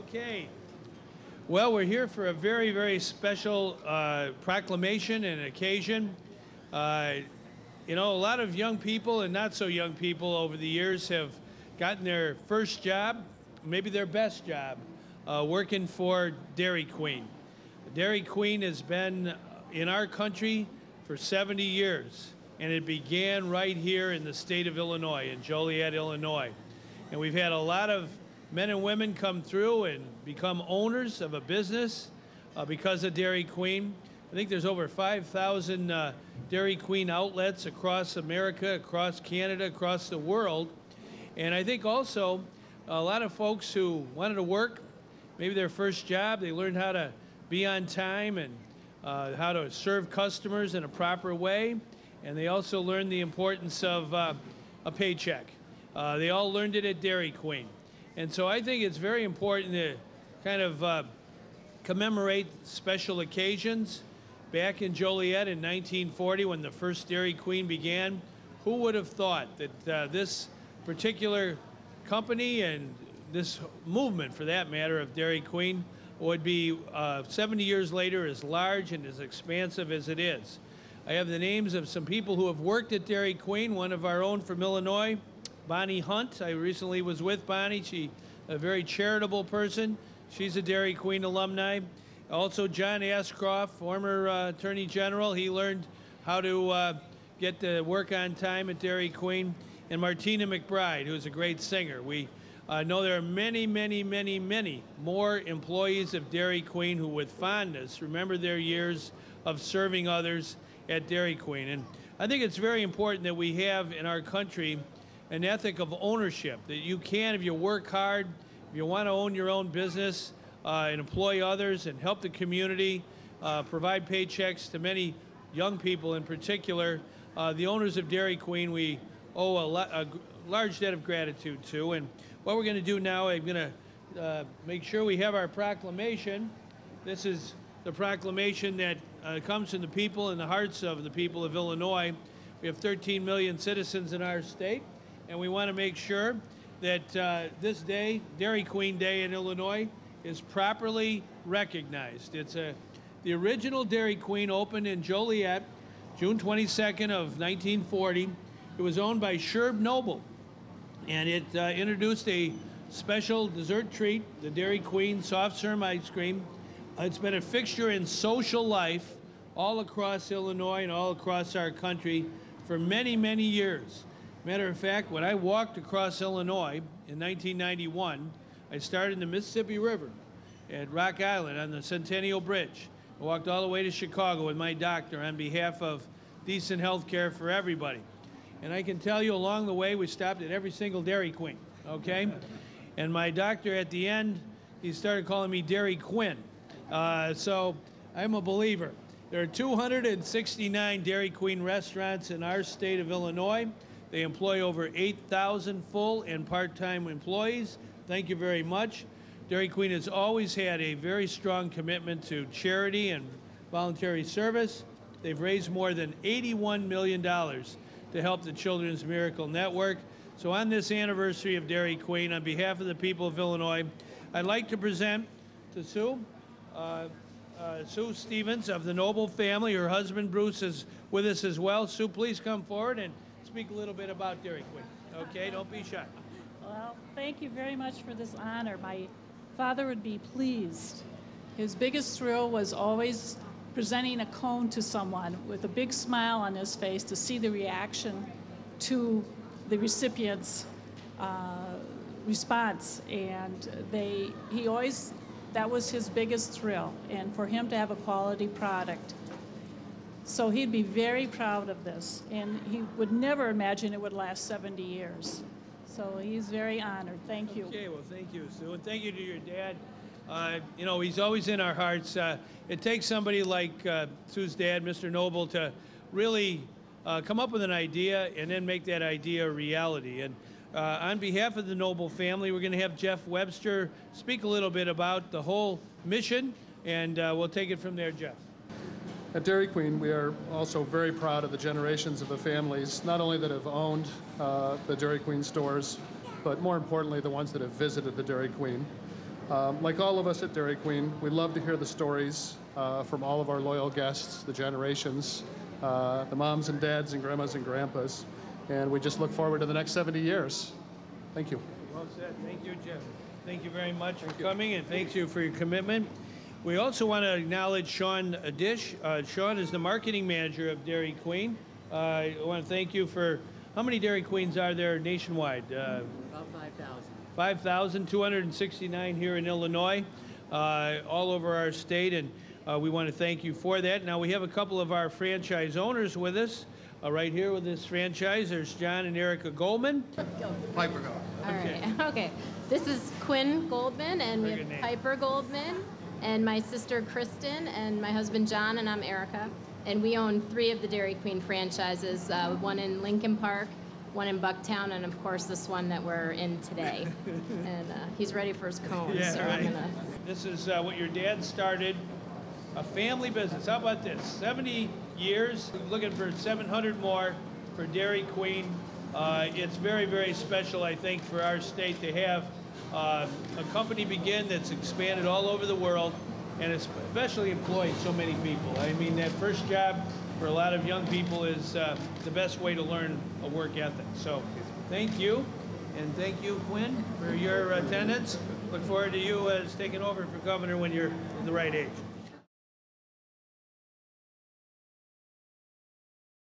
Okay. Well, we're here for a very, very special proclamation and occasion. You know, a lot of young people and not so young people over the years have gotten their first job, maybe their best job, working for Dairy Queen. Dairy Queen has been in our country for 70 years, and it began right here in the state of Illinois, in Joliet, Illinois. And we've had a lot of men and women come through and become owners of a business because of Dairy Queen. I think there's over 5,000 Dairy Queen outlets across America, across Canada, across the world. And I think also a lot of folks who wanted to work, maybe their first job, they learned how to be on time and how to serve customers in a proper way. And they also learned the importance of a paycheck. They all learned it at Dairy Queen. And so I think it's very important to kind of commemorate special occasions. Back in Joliet in 1940, when the first Dairy Queen began, who would have thought that this particular company and this movement, for that matter, of Dairy Queen would be 70 years later as large and as expansive as it is. I have the names of some people who have worked at Dairy Queen, one of our own from Illinois, Bonnie Hunt. I recently was with Bonnie. She's a very charitable person. She's a Dairy Queen alumni. Also, John Ashcroft, former Attorney General. He learned how to get to work on time at Dairy Queen. And Martina McBride, who's a great singer. We know there are many, many, many, many more employees of Dairy Queen who with fondness remember their years of serving others at Dairy Queen. And I think it's very important that we have in our country an ethic of ownership, that you can, if you work hard, if you want to own your own business, and employ others and help the community, provide paychecks to many young people in particular. The owners of Dairy Queen, we owe a large debt of gratitude to. And what we're going to do now, I'm going to make sure we have our proclamation. This is the proclamation that comes from the people and the hearts of the people of Illinois. We have 13 million citizens in our state, and we want to make sure that this day, Dairy Queen Day in Illinois, is properly recognized. It's the original Dairy Queen opened in Joliet, June 22nd of 1940. It was owned by Sherb Noble, and it introduced a special dessert treat, the Dairy Queen soft serve ice cream. It's been a fixture in social life all across Illinois and all across our country for many, many years. Matter of fact, when I walked across Illinois in 1991, I started in the Mississippi River at Rock Island on the Centennial Bridge. I walked all the way to Chicago with my doctor on behalf of decent health care for everybody. And I can tell you along the way, we stopped at every single Dairy Queen, okay? And my doctor at the end, he started calling me Dairy Quinn. So I'm a believer. There are 269 Dairy Queen restaurants in our state of Illinois. They employ over 8,000 full and part-time employees. Thank you very much. Dairy Queen has always had a very strong commitment to charity and voluntary service. They've raised more than $81 million to help the Children's Miracle Network. So on this anniversary of Dairy Queen, on behalf of the people of Illinois, I'd like to present to Sue, Sue Stevens of the Noble family. Her husband, Bruce, is with us as well. Sue, please come forward and speak a little bit about Dairy Queen. Okay, don't be shy. Well, thank you very much for this honor. My father would be pleased. His biggest thrill was always presenting a cone to someone with a big smile on his face to see the reaction to the recipient's response. And that was his biggest thrill, and for him to have a quality product. So he'd be very proud of this, and he would never imagine it would last 70 years. So he's very honored. Thank you. Okay, well, thank you, Sue, and thank you to your dad. You know, he's always in our hearts. It takes somebody like Sue's dad, Mr. Noble, to really come up with an idea and then make that idea a reality. And on behalf of the Noble family, we're going to have Jeff Webster speak a little bit about the whole mission, and we'll take it from there, Jeff. At Dairy Queen, we are also very proud of the generations of the families, not only that have owned the Dairy Queen stores, but more importantly, the ones that have visited the Dairy Queen. Like all of us at Dairy Queen, we love to hear the stories from all of our loyal guests, the generations, the moms and dads and grandmas and grandpas, and we just look forward to the next 70 years. Thank you. Well said. Thank you, Jeff. Thank you very much for coming, and thank you for your commitment. We also want to acknowledge Sean Dish. Sean is the marketing manager of Dairy Queen. I want to thank you for, how many Dairy Queens are there nationwide? About 5,000. 5,269 here in Illinois, all over our state, and we want to thank you for that. Now we have a couple of our franchise owners with us. Right here with this franchise, there's John and Erica Goldman. Piper go. All right. Okay. This is Quinn Goldman, and we Very have good name. Piper Goldman, and my sister Kristen, and my husband John, and I'm Erica. And we own 3 of the Dairy Queen franchises, one in Lincoln Park, one in Bucktown, and of course this one that we're in today. And he's ready for his cones, Yeah, so right. I'm gonna. This is what your dad started, a family business. How about this? 70 years, looking for 700 more for Dairy Queen. It's very, very special, I think, for our state to have a company begin that's expanded all over the world and especially employed so many people. I mean, that first job for a lot of young people is the best way to learn a work ethic. So thank you, and thank you, Quinn, for your attendance. Look forward to you taking over for governor when you're the right age.